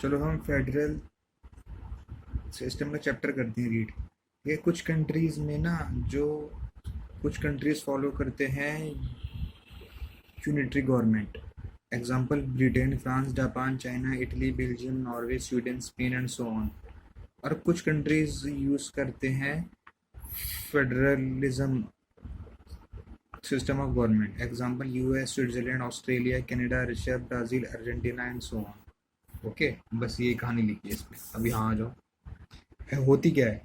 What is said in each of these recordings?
चलो हम federal system का चैप्टर करते हैं रीड। ये कुछ कंट्रीज में ना, जो कुछ कंट्रीज फॉलो करते हैं unitary government. Example Britain, France, Japan, China, Italy, Belgium, Norway, Sweden, Spain and so on. और कुछ कंट्रीज यूज करते हैं federalism system of government. Example US, Switzerland, Australia, Canada, Russia, Brazil, Argentina and so on. Okay, बस ये कहानी लिखी है इसमें। अभी यहाँ आ जाओ। होती क्या है?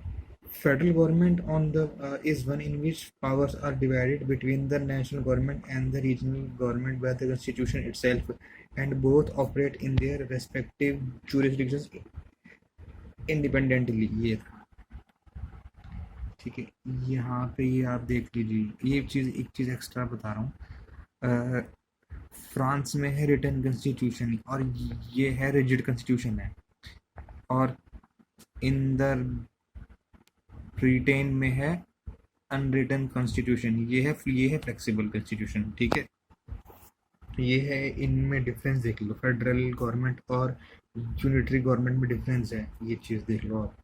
Federal government on the is one in which powers are divided between the national government and the regional government by the constitution itself, and both operate in their respective jurisdictions independently। ये था, ठीक है। यहाँ पे ये आप देख लीजिए, ये एक चीज़ एक्स्ट्रा बता रहा हूँ। फ्रांस में है रिटन कॉन्स्टिट्यूशन और ये है रिजिड कॉन्स्टिट्यूशन है। और इन द ब्रिटेन में है अनरिटन कॉन्स्टिट्यूशन। ये है फ्लेक्सिबल कॉन्स्टिट्यूशन, ठीक है। तो ये है, इनमें डिफरेंस देख लो। फेडरल गवर्नमेंट और यूनिटरी गवर्नमेंट में डिफरेंस है, ये चीज़ देख लो आप।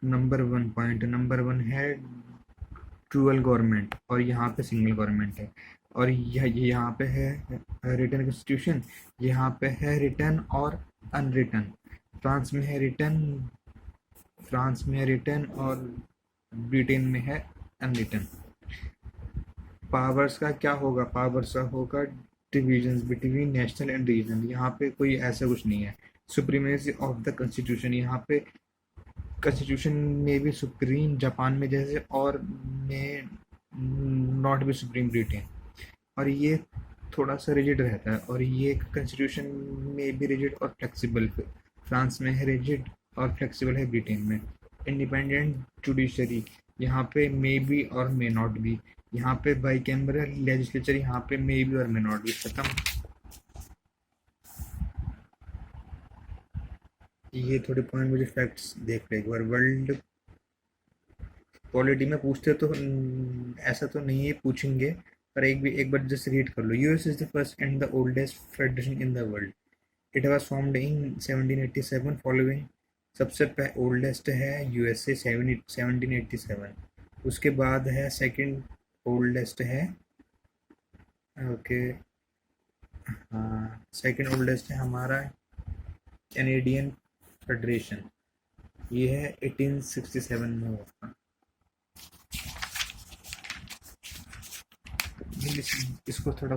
नंबर वन है डुअल गवर्नमेंट, और यहाँ पे सिंगल गवर्नमेंट है। और यहाँ पे है रिटन कॉन्स्टिट्यूशन, यहाँ पे है रिटन और अनरिटन। फ्रांस में है रिटन और ब्रिटेन में है अनरिटन। पावर्स का क्या होगा? पावर्स का होगा divisions between national and regional. यहाँ पे कोई ऐसा कुछ नहीं है। सुप्रीमेसी ऑफ द कॉन्स्टिट्यूशन, यहाँ पे कॉन्स्टिट्यूशन में भी सुप्रीम जापान में जैसे, और में नॉट भी सुप्रीम ब्रिटेन। और ये थोड़ा सा रिजिड रहता है, और ये कॉन्स्टिट्यूशन में भी रिजिड और फ्लेक्सिबल। फ्रांस में है रिजिड और फ्लेक्सिबल है ब्रिटेन में। इंडिपेंडेंट जुडिशरी, यहाँ पे मे बी और मे नॉट बी। यहाँ पे बाई कैमरल लेजिस्लेचर, यहाँ पे मे बी और मे नॉट बी। खत्म। ये थोड़े पॉइंट मुझे फैक्ट्स देख रहे एक बार। वर्ल्ड पॉलिटी में पूछते तो ऐसा तो नहीं है, पूछेंगे, पर एक बार जस्ट रीड कर लो। US is the first and the oldest federation in the world. It was formed in 1787 following. सबसे ओल्डेस्ट है यूएसए 1787। उसके बाद है सेकंड ओल्डेस्ट है, ओके, हाँ, सेकंड ओल्डेस्ट है हमारा कैनेडियन फेडरेशन। ये है 1867 में हुआ था। इसको थोड़ा,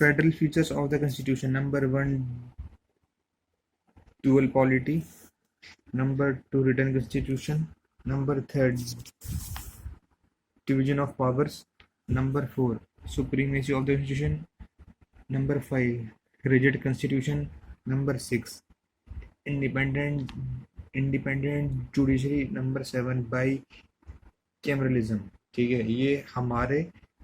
federal features of the constitution. Number one, dual polity. Number two, written constitution. Number third, division of powers. Number four, supremacy of the institution. Number five, rigid constitution. Number six, independent judiciary. Number seven, bicameralism। ठीक है, ये हमारे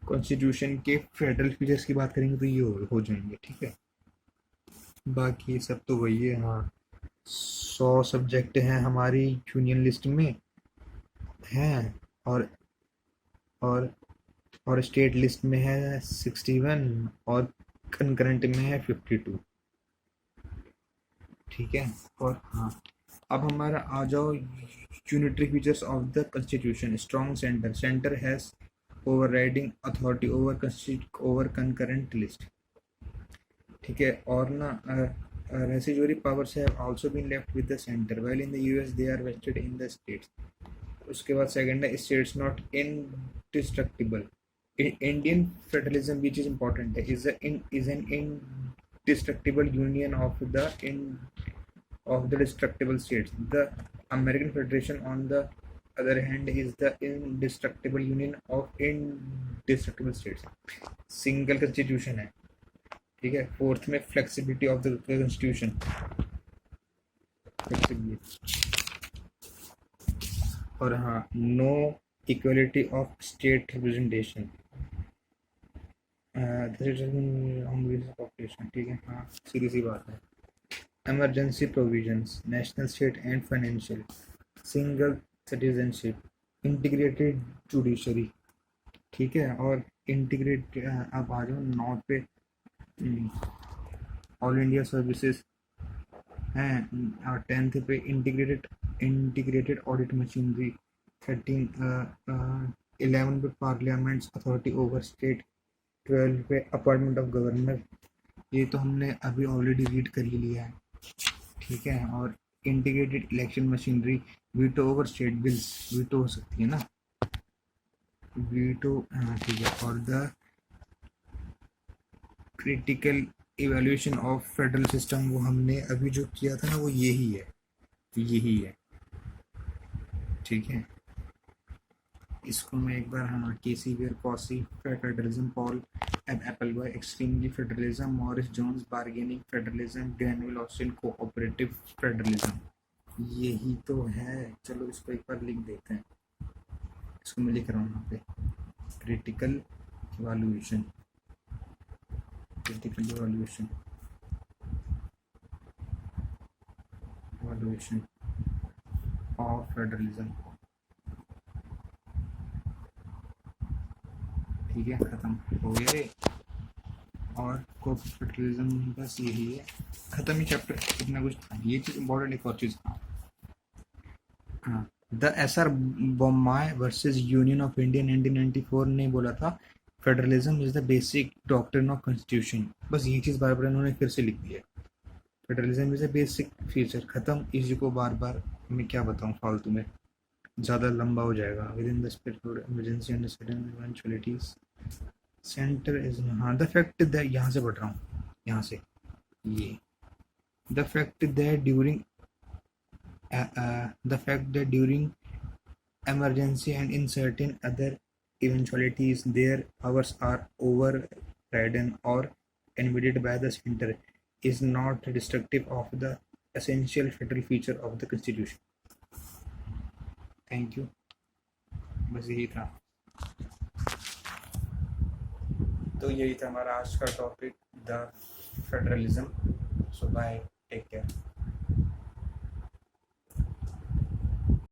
constitution के federal features की बात करेंगे तो ये हो जाएंगे, ठीक है। बाकी सब तो वही है। हाँ, 100 सब्जेक्ट हैं हमारी यूनियन लिस्ट में हैं, और और और स्टेट लिस्ट में है 61, और कंकरेंट में है 52, ठीक है। और हाँ, अब हमारा आ जाओ unitary features of the constitution. Strong centre, centre has overriding authority over concurrent list, ठीक है। और ना residuary powers have also been left with the center, while in the US they are vested in the states। उसके बाद second है states not indestructible। Indian federalism, which is important, is an indestructible union of the destructible states। The American Federation, on the other hand, is the indestructible union of indestructible states। Single constitution है, ठीक है। Fourth में flexibility of the constitution, और हाँ, no equality of state representation, population, ठीक है। हाँ, सीधी सी बात है। Emergency provisions, national, state and financial, single citizenship, integrated judiciary, ठीक है। और इंटीग्रेट, आप आ जाओ 9 पे, ऑल इंडिया सर्विसेज, हैं। और 10th पे इंटीग्रेटेड ऑडिट मशीनरी। 11 पे पार्लियामेंट्स अथॉरिटी ओवर स्टेट। 12 पे अपॉइंटमेंट ऑफ गवर्नर। ये तो हमने अभी ऑलरेडी रीड कर ही लिया है, ठीक है। और integrated election machinery, veto over state bills, veto हो सकती है ना, वीटो, हाँ ठीक है। और the critical evaluation of federal system, वो हमने अभी जो किया था ना, वो यही है, ठीक है। इसको मैं एक बार, हाँ, K C Wheare quasi federalism, Paul Appleby extremely federalism, Morris Jones bargaining federalism, Granville Austin cooperative federalism, यही तो है। चलो इसको एक बार लिख देते हैं, इसको मैं लिख रहा हूँ यहाँ पे, critical evaluation, critical evaluation, evaluation of federalism, ठीक है, खत्म हो गया ये। और कोऑपरेटिविज्म बस यही है, खत्म ही चैप्टर, इतना कुछ था। ये चीज़ इम्पोर्टेंट, एक और चीज़, हाँ, the S R Bommai versus Union of India 1994 ने बोला था federalism is the basic doctrine of constitution. बस ये चीज़ बार बार इन्होंने फिर से लिख दिया, federalism is the basic feature, खत्म। इसी को बार बार मैं क्या बताऊँ फालतू में, ज़्यादा लंबा हो जाएगा। Within the spirit emergency and sudden eventualities, centre is, हाँ, द फैक्ट दैट, यहाँ से पढ़ रहा हूँ, यहाँ से, ये the fact that during the fact that during emergency and in certain other eventualities their powers are overridden or invaded by the center is not destructive of the essential federal feature of the constitution. Thank you, बस यही था। तो यही था हमारा आज का topic, the federalism. So bye, take care.